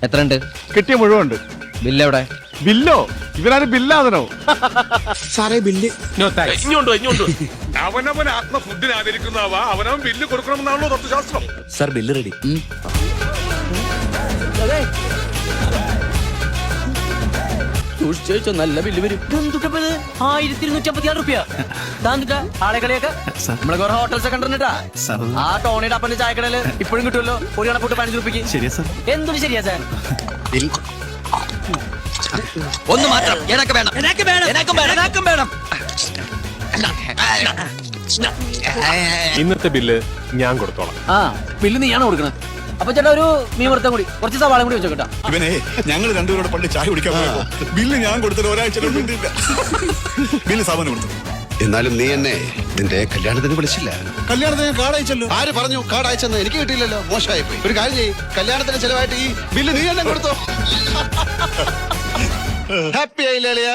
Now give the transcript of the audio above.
എത്ര ഉണ്ട്? കിട്ടിയ മുഴുവുണ്ട്. ബില്ല് എവിടെ? ബില്ലോ? ഇവനാരും ബില്ലാതനോ? സാറേ ബില്ല്. അവനവൻ ആത്മ ഫുഡിന് ആദരിക്കുന്നവ അവനവൻ ബില്ല് കൊടുക്കണമെന്നാണല്ലോ തത്വശാസ്ത്രം. Sir bill ready. നല്ല ബില്ല് വരും. 1256 റുപ്യ. ആളെ കളിയൊക്കെ നമ്മളെ കുറെ ഹോട്ടൽസ് കണ്ടിട്ടാ. ആ ടോണിയുടെ അപ്പന്റെ ചായക്കടയില് ഇപ്പോഴും കിട്ടുമല്ലോ ഒരു കണക്കൂട്ട് 15 റുപ്യക്ക്. ശരിയാ സാർ. എന്തൊരു ശരിയാ സാർ? ഒന്ന് മാത്രം എനക്ക് വേണം. ഇന്നത്തെ ബില്ല് ഞാൻ കൊടുത്തോളാം. ആ ബില്ല് നീയാണ് കൊടുക്കണത്. അപ്പൊ ചേട്ടാ ഒരു മീൻ വറുത്തം കൂടി കുറച്ച് സവാളയും കൂടി വെച്ചോ കേട്ടോ. ഇവനെ ഞങ്ങൾ രണ്ടുപേരോട് പണ്ട് ചായ കുടിക്കാൻ പോയപ്പോ ബില്ല് ഞാൻ കൊടുത്തിട്ട് ഒരാഴ്ച ബില്ല് സാമാനം കൊടുത്തു. എന്നാലും നീ എന്നെ നിന്റെ കല്യാണത്തിന് വിളിച്ചില്ല. കല്യാണത്തിന് കാർഡ് അയച്ചല്ലോ. ആര് പറഞ്ഞു കാർഡ് അയച്ചെന്ന്? എനിക്ക് കിട്ടിയില്ലല്ലോ. മോശമായി പോയി. ഒരു കാര്യം ചെയ്യ്, കല്യാണത്തിന് ചെലവായിട്ട് ഈ ബില്ല് നീ തന്നെ കൊടുത്തോ. ഹാപ്പി ആയില്ലേ?